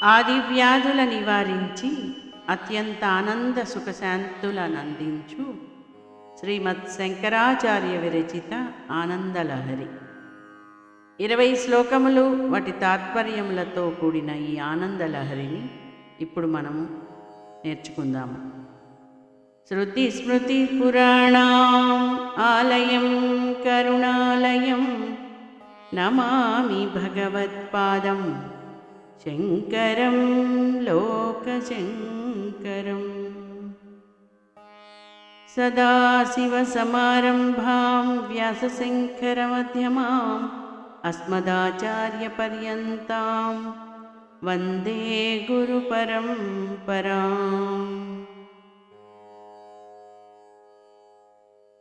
ఆది వ్యాధుల నివారించి అత్యంత ఆనంద సుఖశాంతులనందించు శ్రీమద్ శంకరాచార్య విరచిత ఆనందలహరి 20 శ్లోకములు వాటి తాత్పర్యములతో కూడిన ఈ ఆనందలహరిని ఇప్పుడు మనము నేర్చుకుందాము. శృతి స్మృతి పురాణాం ఆలయం కరుణాలయం నమామి భగవత్పాదం శంకరం లోకశంకరం. సదాశివసమారంభాం వ్యాసశంకరమధ్యమాం అస్మదాచార్యపర్యంతాం వందే గురుపరంపరాం.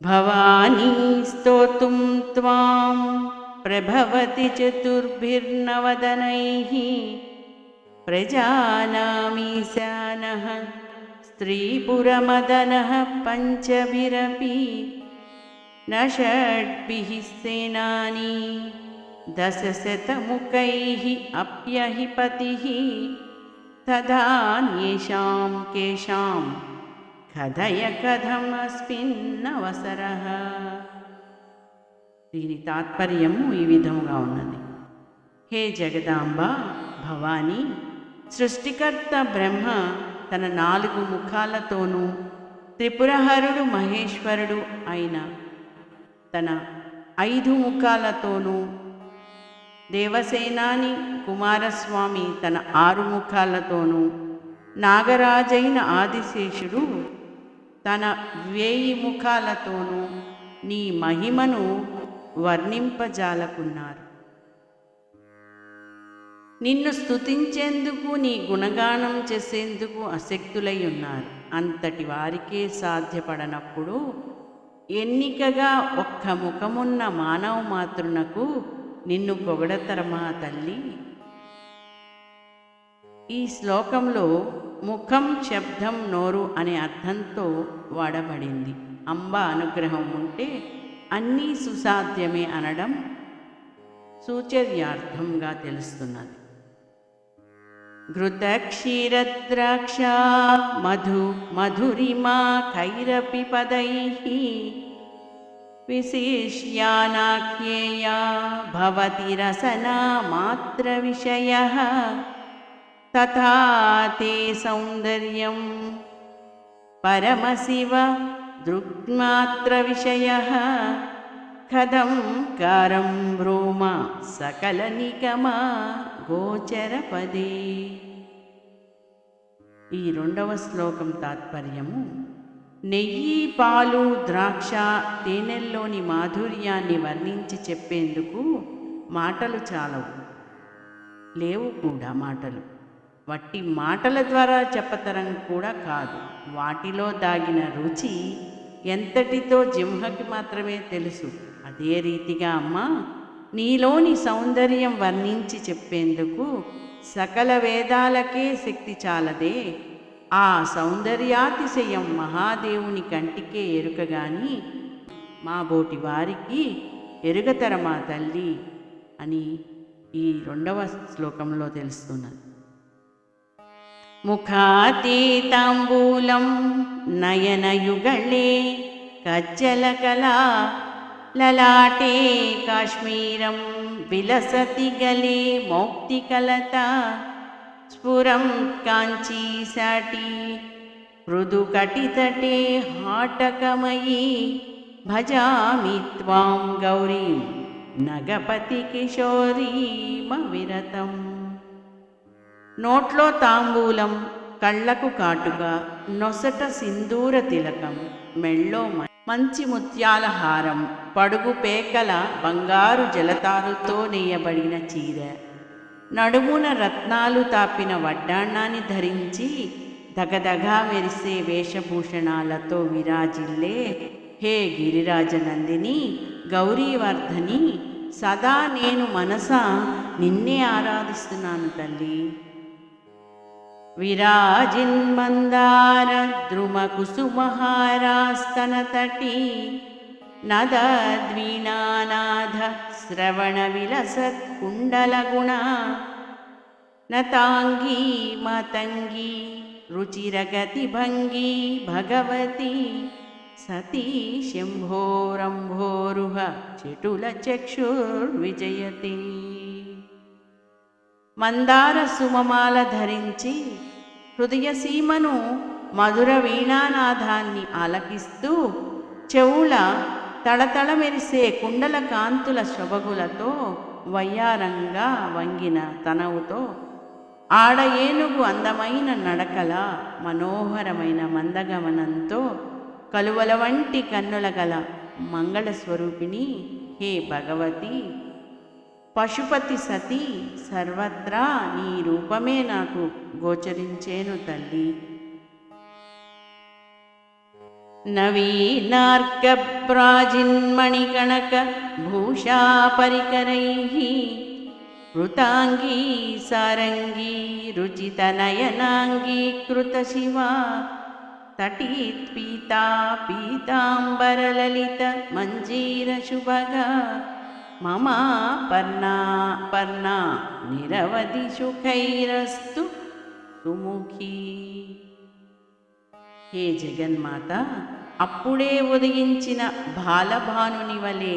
భవానీ స్తోతుం త్వాం ప్రభవతి చతుర్భిర్నవదనైః ప్రజానామీశానః స్త్రీపురమదనః పంచభిరపి న షడ్భిః సేనానీ దశశతముఖైః అప్యహిపతిః తదాన్యేషాం కేషాం కథయ కథమస్మిన్నవసరః. దీని తాత్పర్యము ఈ విధముగా ఉన్నది. హే జగదాంబ భవానీ, సృష్టికర్త బ్రహ్మ తన 4 ముఖాలతోనూ త్రిపురహరుడు మహేశ్వరుడు అయిన తన 5 ముఖాలతోనూ దేవసేనాని కుమారస్వామి తన 6 ముఖాలతోనూ నాగరాజైన ఆదిశేషుడు తన 1000 ముఖాలతోనూ నీ మహిమను వర్ణింపజాలకున్నారు. నిన్ను స్తుతించేందుకు నీ గుణగానం చేసేందుకు అశక్తులై ఉన్నారు. అంతటి వారికే సాధ్యపడనప్పుడు ఎన్నికగా ఒక్క ముఖమున్న మానవ మాతృనకు నిన్ను పొగడతరమా తల్లి. ఈ శ్లోకంలో ముఖం, శబ్దం, నోరు అనే అర్థంతో వాడబడింది. అంబ అనుగ్రహం ఉంటే అన్నీ సుసాధ్యమే అనడం సూచర్యార్థంగా తెలుస్తున్నది. ఘృత క్షీరద్రాక్ష మధు మధురిమా ఖైరపి పదైః విశేష్యానాఖ్యేయా భవతి రసనా మాత్ర విషయః తథా తే సౌందర్యం పరమశివ దృగ్మాత్ర విషయః కథం కారం బ్రూమ సకల నిగమా గోచరపదే. ఈ 2వ శ్లోకం తాత్పర్యము నెయ్యి, పాలు, ద్రాక్ష, తేనెల్లోని మాధుర్యాన్ని వర్ణించి చెప్పేందుకు మాటలు చాలవు, లేవు కూడా మాటలు. వట్టి మాటల ద్వారా చెప్పతరం కూడా కాదు. వాటిలో దాగిన రుచి ఎంతటితో జిహ్వకి మాత్రమే తెలుసు. అదే రీతిగా అమ్మ, నీలోని సౌందర్యం వర్ణించి చెప్పేందుకు సకల వేదాలకే శక్తి చాలదే. ఆ సౌందర్యాతిశయం మహాదేవుని కంటికే ఎరుకగాని మా బోటి వారికి ఎరుగతరమా తల్లి అని ఈ 2వ శ్లోకంలో తెలుస్తున్నది. ముఖాతీతాంబూలం నయనయుగళే కజ్జలకలా లలాటే కాశ్మీరం విలసతి గలే మౌక్తికలత స్ఫురం కాంచీసాటి మృదుకటితటే హాటకమయీ భజామి త్వాం గౌరీం నగపతి కిశోరీమవిరతం. నోట్లో తాంబూలం, కళ్ళకు కాటుగా, నొసట సింధూర తిలకం, మెళ్ళో మంచి ముత్యాల హారం, పడుగు పేకల బంగారు జలతారుతో నేయబడిన చీర, నడుమున రత్నాలు తాపిన వడ్డాణాన్ని ధరించి దగదగా మెరిసే వేషభూషణాలతో విరాజిల్లే హే గిరిరాజనందిని గౌరీవర్ధని, సదా నేను మనసా నిన్నే ఆరాధిస్తున్నాను తల్లి. విరాజిన్మందార ద్రుమకుసుమహారాస్తనతటీ నదద్వీణానాథ శ్రవణ విలసత్ కుండలగుణ నతాంగీ మతంగీ రుచిరగతిభంగీ భగవతి సతీ శంభోరంభోరుహ చటుల చక్షుర్విజయతి. మందార సుమమాల ధరించి హృదయసీమను మధుర వీణానాదాన్ని ఆలకిస్తూ చెవుల తళతళ మెరిసే కుండల కాంతుల శొభగులతో వయ్యారంగా వంగిన తనవుతో ఆడ ఏనుగు అందమైన నడకల మనోహరమైన మందగమనంతో కలువల వంటి కన్నుల గల మంగళస్వరూపిణి హే భగవతి పశుపతి సతీ సర్వత్రా నీ రూపమే నాకు గోచరించేను తల్లి. నవీనార్కప్రాజిన్మణికణక భూషాపరికరైః వృతాంగీ సారంగీ రుచితనయనాంగీకృతశివా తటీత్పీతా పీతాంబరలలిత మంజీరశుభగా మమ పర్ణా పర్ణా నిరవధి సుఖైరస్తు సుముఖీ. హే జగన్మాత, అప్పుడే ఉదయించిన బాలభానుని వలె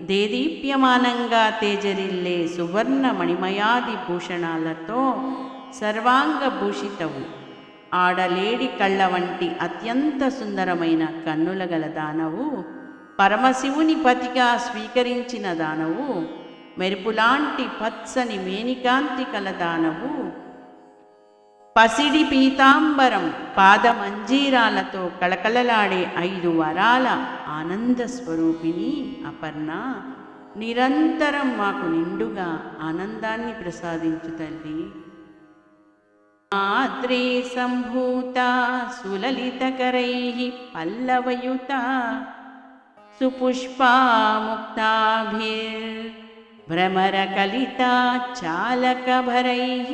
దేదీప్యమానంగా తేజరిల్లే సువర్ణ మణిమయాది భూషణాలతో సర్వాంగ భూషితవు, ఆడలేడి కళ్ళ వంటి అత్యంత సుందరమైన కన్నుల గల దానవు, పరమశివుని పతిగా స్వీకరించిన దానవు, మెరుపులాంటి పచ్చని మేనికాంతి కల దానవు, పసిడి పీతాంబరం పాదమంజీరాలతో కళకళలాడే 5 వరాల ఆనంద స్వరూపిణి అపర్ణ, నిరంతరం మాకు నిండుగా ఆనందాన్ని ప్రసాదించు తల్లి. ఆద్రే సంభూత సులలితకరైః పల్లవయుత సుపుష్పా ముక్తాభిర్భ్రమరకలితా చాలకభరైః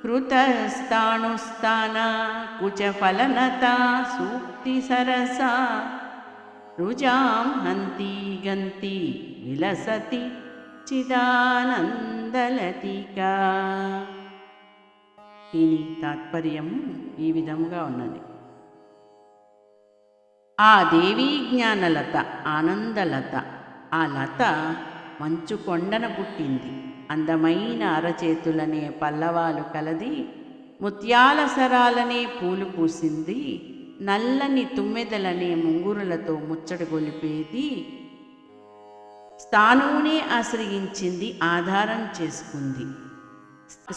కృతస్థాణుస్థానా కుచఫలనతా సూక్తిసరసా రుజాం హంతి గంతి విలసతి చిదానందలతికా. దీని తాత్పర్యం ఈ విధంగా ఉన్నది. ఆ దేవీ జ్ఞానలత, ఆనందలత, ఆ లత మంచు కొండన పుట్టింది. అందమైన అరచేతులనే పల్లవాలు కలది, ముత్యాల సరాలనే పూలు పూసింది, నల్లని తుమ్మెదలనే ముంగురులతో ముచ్చట గొలిపేది, స్థానువునే ఆశ్రయించింది, ఆధారం చేసుకుంది.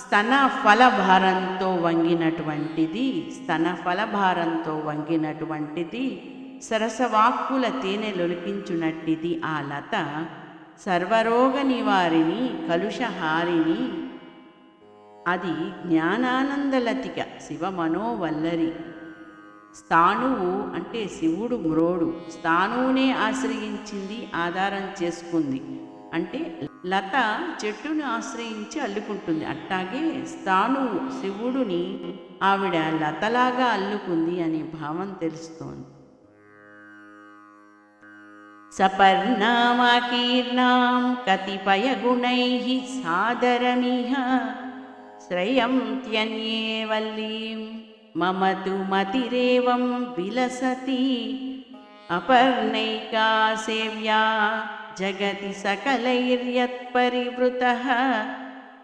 స్తన ఫలభారంతో వంగినటువంటిది సరసవాక్కుల తేనె లొలికించునట్టిది ఆ లత. సర్వరోగ నివారిణి, కలుషహారిణి. అది జ్ఞానానందలతిక, శివమనోవల్లరి. స్థాణువు అంటే శివుడు మ్రోడు, స్థాణువునే ఆశ్రయించింది, ఆధారం చేసుకుంది. అంటే లత చెట్టును ఆశ్రయించి అల్లుకుంటుంది, అట్టాగే స్థాణువు శివుడుని ఆవిడ లతలాగా అల్లుకుంది అనే భావం తెలుస్తోంది. సపర్ణామాకీర్ణాం కతిపయ గుణైః సాదరమిహ శ్రయం త్యన్యే వల్లీం మమ తు మతిరేవం విలసతి అపర్ణైకా సేవ్యా జగతి సకలైర్యత్పరివృతః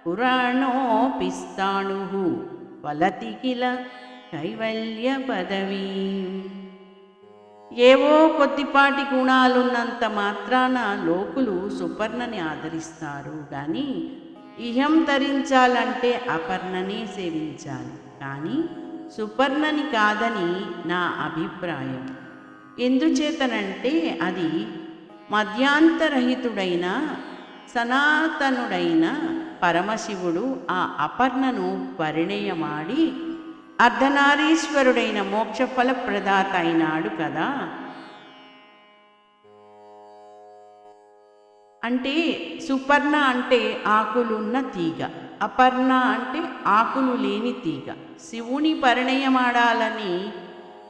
పురాణోపి స్థాణుః ఫలతి కిల కైవల్య పదవీం. ఏవో కొద్దిపాటి గుణాలున్నంత మాత్రాన లోకులు సుపర్ణని ఆదరిస్తారు కానీ ఇహం తరించాలంటే అపర్ణనే సేవించాలి, కానీ సుపర్ణని కాదని నా అభిప్రాయం. ఎందుచేతనంటే అది మధ్యాంతరహితుడైన సనాతనుడైన పరమశివుడు ఆ అపర్ణను పరిణయమాడి అర్ధనారీశ్వరుడైన మోక్షఫల ప్రదాత అయినాడు కదా. అంటే సుపర్ణ అంటే ఆకులున్న తీగ, అపర్ణ అంటే ఆకులు లేని తీగ. శివుని పరిణయమాడాలని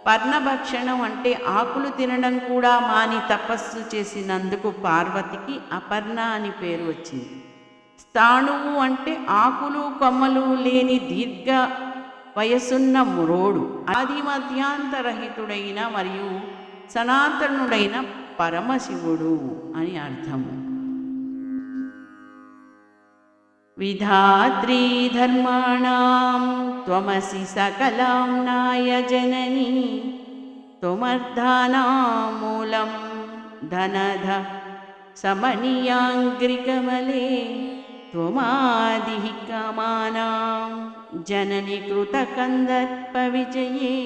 పర్ణభక్షణం అంటే ఆకులు తినడం కూడా మాని తపస్సు చేసినందుకు పార్వతికి అపర్ణ అని పేరు వచ్చింది. స్థాణువు అంటే ఆకులు కొమ్మలు లేని దీర్ఘ వయసున్న మ్రోడు. ఆది మధ్యాంతరహితుడైన మరియు సనాతనుడైన పరమశివుడు అని అర్థము. విధాత్రీ ధర్మాణం త్వమసి సకలాంనాయ జననీ త్వమర్థానాం మూలం ధనధ సమనీయాంగ్రికమలే త్వమాదిః కామానాం జనని కృతకందర్ప విజయే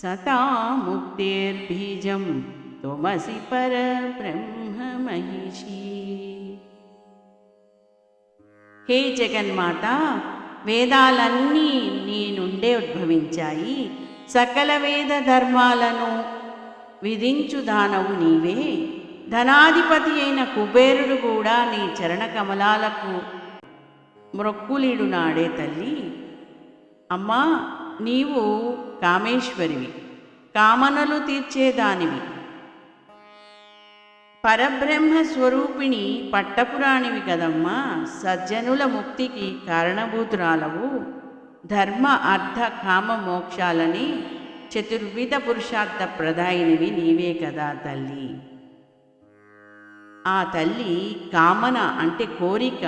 సతా ముక్తిర్బీజం త్వమసి పరబ్రహ్మ మహిషీ. హే జగన్మాత, వేదాలన్నీ నీ నుండే ఉద్భవించాయి. సకల వేద ధర్మాలను విధించు దానవు నీవే. ధనాధిపతి అయిన కుబేరుడు కూడా నీ చరణ కమలాలకు మ్రొక్కులీడు నాడే తల్లి. అమ్మా, నీవు కామేశ్వరివి, కామనలు తీర్చేదానివి, పరబ్రహ్మ స్వరూపిణి, పట్టపురాణివి కదమ్మా. సజ్జనుల ముక్తికి కారణభూతురాలవు. ధర్మ అర్థ కామ మోక్షాలని చతుర్విధ పురుషార్థ ప్రదాయినివి నీవే కదా తల్లి. ఆ తల్లి కామన అంటే కోరిక,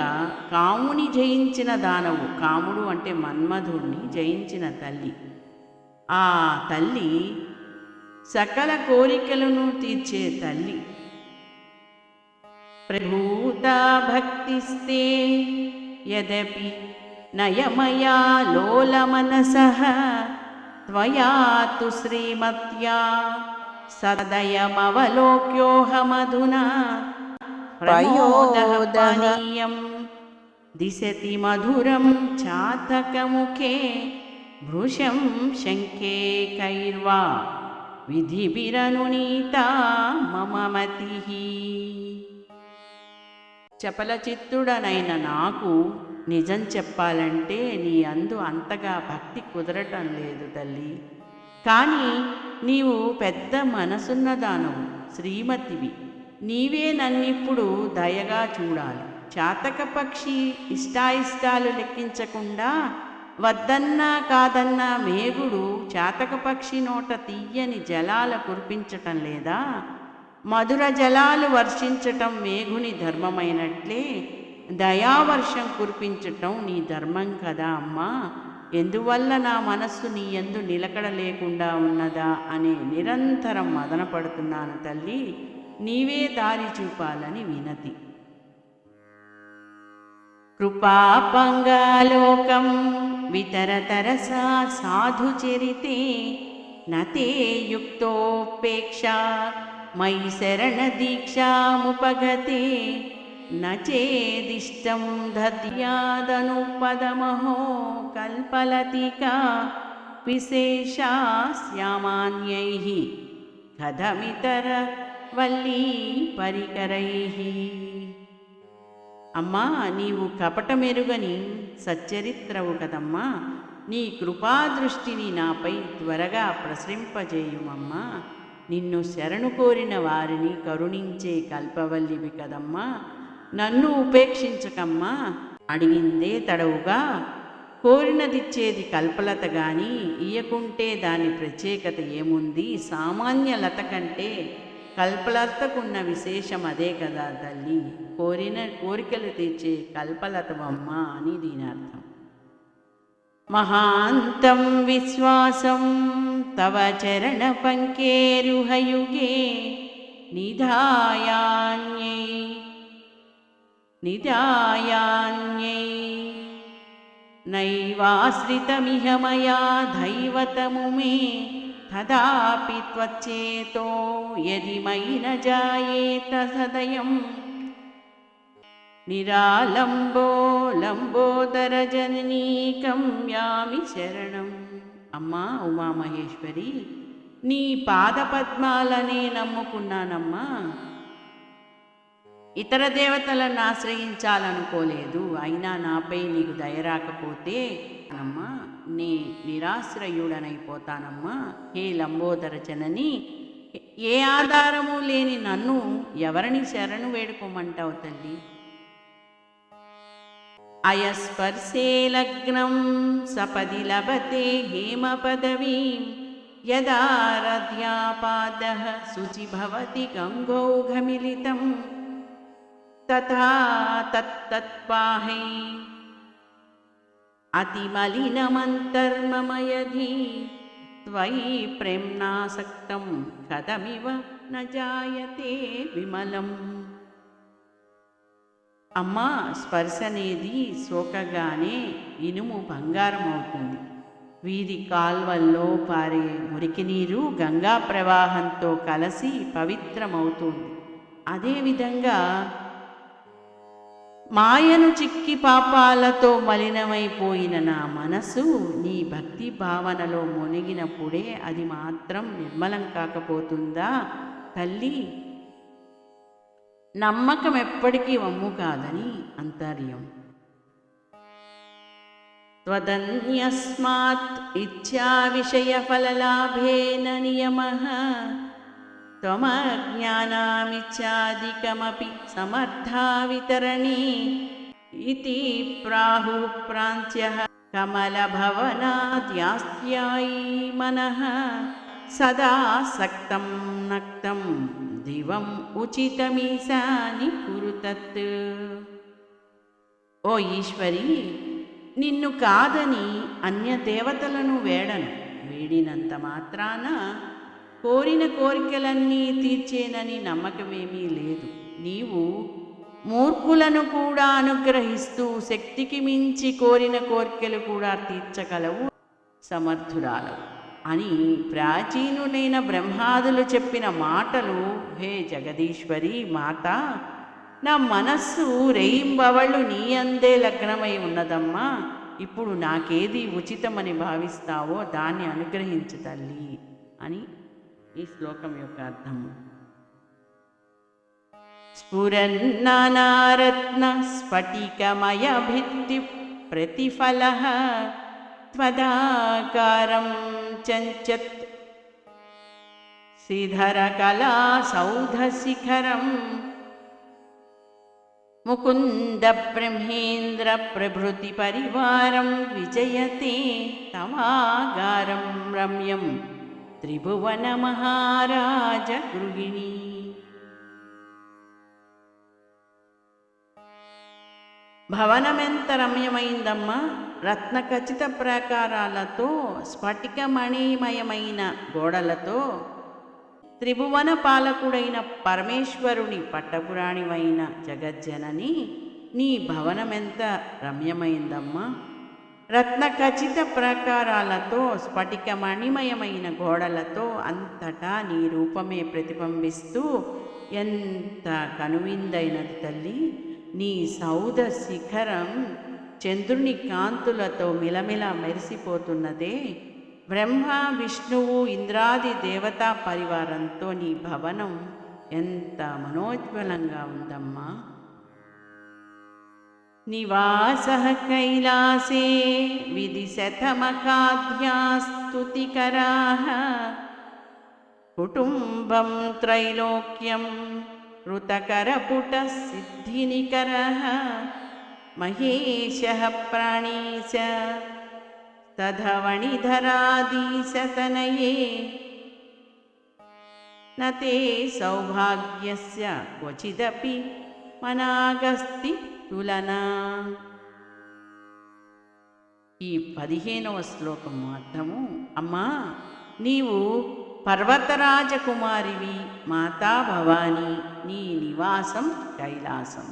కాముని జయించిన దానవు. కాముడు అంటే మన్మధుడిని జయించిన తల్లి. ఆ తల్లి సకల కోరికలను తీర్చే తల్లి. ప్రభూతా భక్తిస్తే యదపి నయమయా లోలమనసః త్వయా తు శ్రీమత్యా సదయమవలోక్యోహమధునా ప్రమోదః పానీయం దిశతి మధురం చాతకముఖే భృశం శంఖే కైర్వా విధిభిరనునీతా మమ మతిః. చపలచిత్తుడనైన నాకు నిజం చెప్పాలంటే నీ అందు అంతగా భక్తి కుదరటం లేదు తల్లి. కానీ నీవు పెద్ద మనసున్నదానవు, శ్రీమతివి. నీవే నన్నిప్పుడు దయగా చూడాలి. చాతక పక్షి ఇష్టాయిష్టాలు లెక్కించకుండా వద్దన్నా కాదన్నా మేఘుడు చాతక పక్షి నోట తీయని జలాల కురిపించటం లేదా? మధుర జలాలు వర్షించటం మేఘుని ధర్మమైనట్లే దయావర్షం కురిపించటం నీ ధర్మం కదా అమ్మా. ఎందువల్ల నా మనస్సు నీ యందు నిలకడ లేకుండా ఉన్నదా అనే నిరంతరం మదనపడుతున్నాను తల్లి. నీవే దారి చూపాలని వినతి. కృపాపంగాలోకం వితరతరసా సాధుచరితే నతే యుక్తోపేక్షా మయి శరణదీక్షాముపగతే నచేదిష్టం దద్యాదనుపదమహో కల్పలతికా విశేషా శ్యామాన్యైః కథమితర వల్లీ పరికరైః. అమ్మా, నీవు కపటమెరుగని సచ్చరిత్రవు కదమ్మా. నీ కృపాదృష్టిని నాపై త్వరగా ప్రసరింపజేయుమమ్మా. నిన్ను శరణు కోరిన వారిని కరుణించే కల్పవల్లివి కదమ్మా. నన్ను ఉపేక్షించకమ్మా. అడిగిందే తడవుగా, కోరినదిచ్చేది కల్పలత గాని ఇయ్యకుంటే దాని ప్రత్యేకత ఏముంది? సామాన్య లత కంటే కల్పలతకున్న విశేషం అదే కదా తల్లి. కోరికలు తీర్చే కల్పలతవమ్మ అని దీని అర్థం. మహాంతం విశ్వాసం తవ చరణ పంకేరుహయుగే నిదాయాన్యై నైవాశ్రితమిహ మయా దైవతము మే తదాపి త్వచ్చేతో యది మయి న జాయేత సదయం నిరాలంబో లంబోదర జననీకం యామి శరణం. అమ్మా ఉమామహేశ్వరి, నీ పాదపద్మాలనే నమ్ముకున్నానమ్మా. ఇతర దేవతలను ఆశ్రయించాలనుకోలేదు. అయినా నాపై నీకు దయ రాకపోతే అమ్మా నీ నిరాశ్రయుడనైపోతానమ్మా. హే లంబోదర జనని, ఏ ఆధారము లేని నన్ను ఎవరిని శరణు వేడుకోమంటావు తల్లి? अयस्पर्शे लग्नं सपदि लभते हेमपदवीं यदारध्यापादः शुचि भवति गङ्गौघमिलितं तथा तत्तत्पाहै अतिमलिनमन्तर्मम यदि त्वयि प्रेम्णासक्तं कथमिव न जायते विमलम्. అమ్మా, స్పర్శ అనేది సోకగానే ఇనుము బంగారం అవుతుంది. వీధి కాల్వల్లో పారే మురికి నీరు గంగా ప్రవాహంతో కలిసి పవిత్రమవుతుంది. అదేవిధంగా మాయను చిక్కి పాపాలతో మలినమైపోయిన నా మనసు నీ భక్తి భావనలో మునిగినప్పుడే అది మాత్రం నిర్మలం కాకపోతుందా తల్లి? నమ్మకం ఎప్పటికీ వమ్ము కాదని అంతర్యం. త్వదన్యస్మాత్ ఇచ్ఛా విషయ ఫలలాభేన నియమః త్వమజ్ఞానామిచ్ఛాదికమపి సమర్థా వితరణి ఇతి ప్రాహుః ప్రాంత్యః కమలభవనాద్యాస్త్యాయీ మనః సదా సక్తం నక్తం దివం ఉచితమీశాని కురుతత్. ఓ ఈశ్వరి, నిన్ను కాదని అన్య దేవతలను వేడను. వేడినంత మాత్రాన కోరిన కోరికలన్నీ తీర్చేనని నమ్మకమేమీ లేదు. నీవు మూర్ఖులను కూడా అనుగ్రహిస్తూ శక్తికి మించి కోరిన కోరికలు కూడా తీర్చగలవు, సమర్థురాలవు అని ప్రాచీనులైన బ్రహ్మాదులు చెప్పిన మాటలు. హే జగదీశ్వరి మాత, నా మనస్సు రేయింబవళ్ళు నీ అందే లగ్నమై ఉన్నదమ్మా. ఇప్పుడు నాకేది ఉచితమని భావిస్తావో దాన్ని అనుగ్రహించు తల్లి అని ఈ శ్లోకం యొక్క అర్థము. స్ఫురన్నానారత్న స్ఫటికమయ భిత్తి ప్రతిఫలః త్వదాకారం చంచత్ శ్రీధరకళా సౌధశిఖరం ముకుంద బ్రహ్మేంద్ర ప్రభృతి పరివారం విజయతే తవాగారం రమ్యం త్రిభువన మహారాజ గృహిణి. భవనమెంత రమ్యమైందమ్మా! రత్న ఖచ్చిత ప్రాకారాలతో, స్ఫటికమణిమయమైన గోడలతో, త్రిభువన పాలకుడైన పరమేశ్వరుని పట్టపురాణివైన జగజ్జనని, నీ భవనమెంత రమ్యమైందమ్మా! రత్న ఖచ్చిత ప్రాకారాలతో, స్ఫటికమణిమయమైన గోడలతో అంతటా నీ రూపమే ప్రతిబింబిస్తూ ఎంత కనువిందైనది తల్లి! నీ సౌధ శిఖరం చంద్రుని కాంతులతో మిలమిల మెరిసిపోతున్నదే. బ్రహ్మ విష్ణువు ఇంద్రాది దేవతా పరివారంతో నీ భవనం ఎంత మనోజ్వలంగా ఉందమ్మా! నివాసః కైలాసే విదిశతమకాధ్యాస్తుతికరాః కుటుంబం త్రైలోక్యం ఋతకరపుటః సిద్ధినికరః మహేశః ప్రాణీశ తధవణిధరాధీశతనయే నతే సౌభాగ్యస్య క్వచిదపి మనాగస్తి తులనా. ఈ 15వ శ్లోకం అర్థము. అమ్మా, నీవు పర్వతరాజకుమారివి, మాతా భవానీ. నీ నివాసం కైలాసం.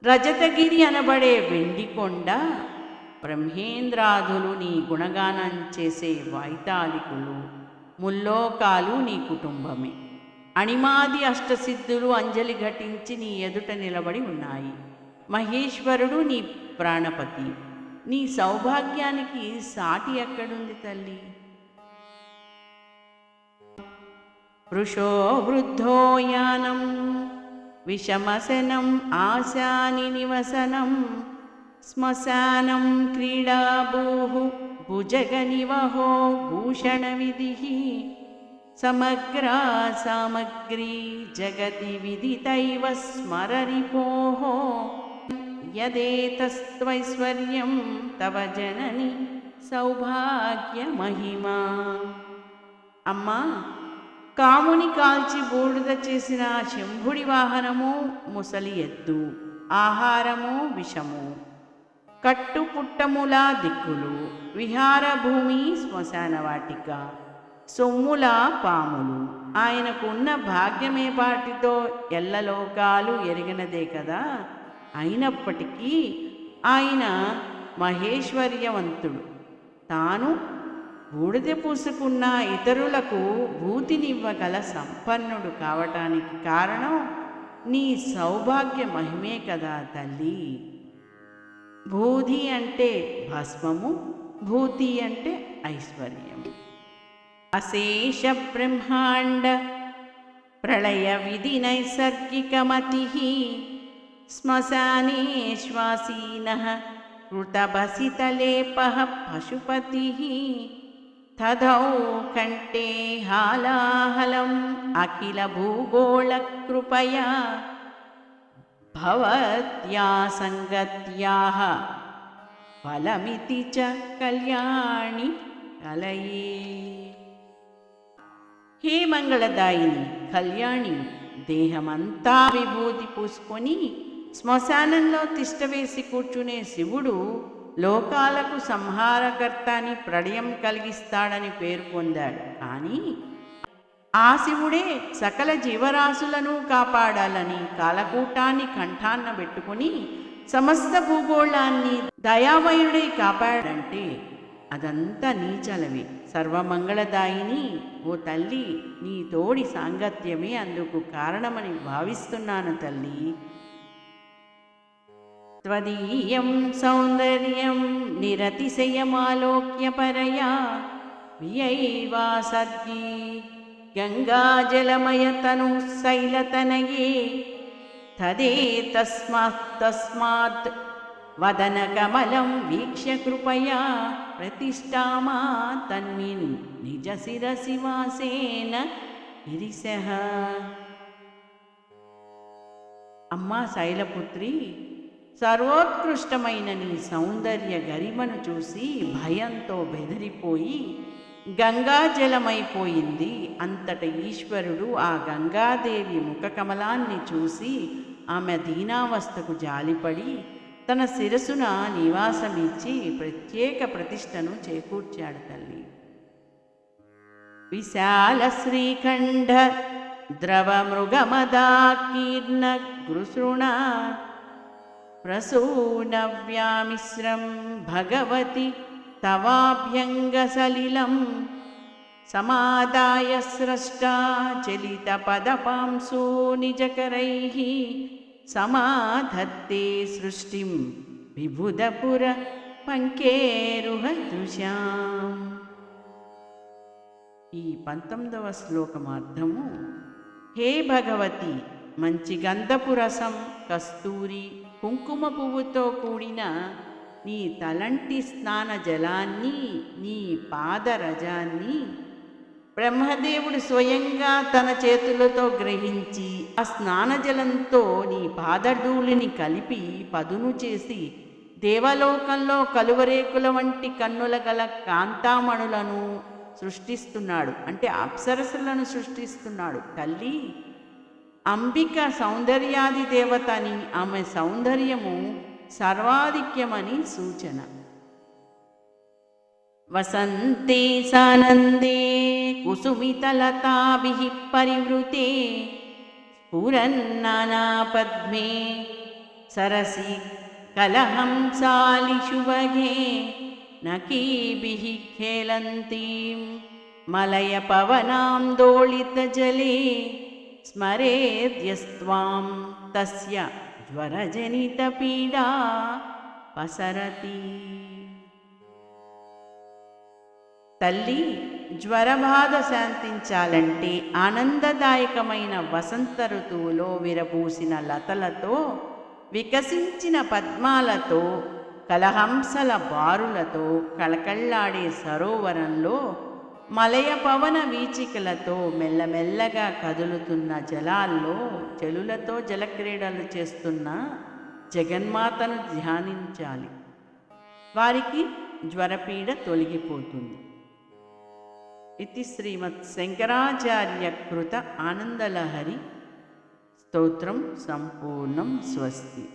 రజతగిరి అనబడే వెండికొండ. బ్రహ్మేంద్రాదులు నీ గుణగానం చేసే వైతాళికులు. ముల్లోకాలు నీ కుటుంబమే. అణిమాది అష్టసిద్ధులు అంజలి ఘటించి నీ ఎదుట నిలబడి ఉన్నాయి. మహేశ్వరుడు నీ ప్రాణపతి. నీ సౌభాగ్యానికి సాటి ఎక్కడుంది తల్లి? వృషో వృద్ధో యానం విషమసనం ఆశాని నివసనం శ్మశానం క్రీడాభూః భుజగనివహో భూషణ విధిః సమగ్రా సామగ్రీ జగతి విదితైవ స్మరరిపోః యదేతస్త్వైశ్వర్యం తవ జనని సౌభాగ్యమహిమా. అమ్మా, కాముని కాల్చి బూడిద చేసిన శంభుడి వాహనము ముసలి ఎద్దు, ఆహారము విషము, కట్టుపుట్టముల దిక్కులు, విహారభూమి శ్మశానవాటిక, సొమ్ముల పాములు. ఆయనకున్న భాగ్యమే పాటితో ఎల్లలోకాలు ఎరిగినదే కదా. అయినప్పటికీ ఆయన మహేశ్వర్యవంతుడు. తాను బూడిద పూసుకున్న ఇతరులకు భూతినివ్వగల సంపన్నుడు కావటానికి కారణం నీ సౌభాగ్య మహిమే కదా తల్లి. భూధి అంటే భస్మము, భూతి అంటే ఐశ్వర్యము. అశేష బ్రహ్మాండ ప్రళయ విధి నైసర్గికమతి శ్మశానే శ్వాసీనః కృతభసితలేపః పశుపతిః తదౌ కంఠే హాలాహలం అఖిల భూగోళ కృపయా భవత్యా సంగత్యాః ఫలమితి చ కళ్యాణి కలయే. హే మంగళదాయిని, కళ్యాణి, దేహమంతా విభూతి పూసుకొని శ్మశానంలో తిష్టవేసి కూర్చునే శివుడు లోకాలకు సంహారకర్త అని ప్రళయం కలిగిస్తాడని పేరు పొందాడు. కానీ ఆ శివుడే సకల జీవరాశులను కాపాడాలని కాలకూటాన్ని కంఠాన్న పెట్టుకుని సమస్త భూగోళాన్ని దయామయుడై కాపాడంటే అదంతా నీచలవి. సర్వమంగళదాయిని ఓ తల్లి, నీ తోడి సాంగత్యమే అందుకు కారణమని భావిస్తున్నాను తల్లి. త్వదీయం సౌందర్యం నిరతిశయమాలోక్య పరయా వియైవాసర్గీ గంగాజలమయతను శైలతనయే తదేతస్మాత్ వదనకమలం వీక్ష్య కృపయా ప్రతిష్ఠామా తన్మిన్ నిజ శిరసి వాసేన గిరిశః. అమ్మా శైలపుత్రి, సర్వోత్కృష్టమైన నీ సౌందర్య గరిమను చూసి భయంతో బెదిరిపోయి గంగాజలమైపోయింది. అంతట ఈశ్వరుడు ఆ గంగాదేవి ముఖకమలాన్ని చూసి ఆమె దీనావస్థకు జాలిపడి తన శిరసున నివాసమిచ్చి ప్రత్యేక ప్రతిష్టను చేకూర్చాడు తల్లి. విశాల శ్రీఖండ ద్రవ మృగమదాకీర్ణ గృసృణ ప్రసూనవ్యామిశ్రం భగవతి తవాభ్యంగసలిలం సమాదాయ స్రష్టా చలిత పదపాంసో నిజకరైః సమాధత్తే సృష్టిం విబుధపుర పంకేరుహ దృశ్యాం. ఈ 19వ శ్లోకమార్థము: హే భగవతి, మంచి గంధపు రసం, కస్తూరి, కుంకుమ పువ్వుతో కూడిన నీ తలంటి స్నాన జలాన్ని, నీ పాదరజాన్ని బ్రహ్మదేవుడు స్వయంగా తన చేతులతో గ్రహించి ఆ స్నానజలంతో నీ పాదధూళిని కలిపి పదును చేసి దేవలోకంలో కలువరేకుల వంటి కన్నుల గల కాంతామణులను సృష్టిస్తున్నాడు. అంటే అప్సరసలను సృష్టిస్తున్నాడు. తల్లి అంబిక సౌందర్యాది దేవత అని, ఆమె సౌందర్యము సర్వాధిక్యమని సూచన. వసంతే సానందే కుసుమితలతాభిః పరివృతే స్ఫురన్నానా పద్మే సరసి కలహంసాలిషువగే నకీభిః ఖేలంతీం మలయ పవనాం దోళితజలే స్మరేద్యస్త్వాం తస్య జ్వరజనితపీడా పసరతి. తల్లి, జ్వరబాధ శాంతించాలంటే ఆనందదాయకమైన వసంత ఋతువులో విరబూసిన లతలతో, వికసించిన పద్మాలతో, కలహంసల బారులతో కళకళ్లాడే సరోవరంలో మలయ పవన వీచికలతో మెల్లమెల్లగా కదులుతున్న జలాల్లో చెలులతో జలక్రీడలు చేస్తున్న జగన్మాతను ధ్యానించాలి. వారికి జ్వరపీడ తొలగిపోతుంది. ఇది శ్రీమత్ శంకరాచార్య కృత ఆనందలహరి స్తోత్రం సంపూర్ణం. స్వస్తి.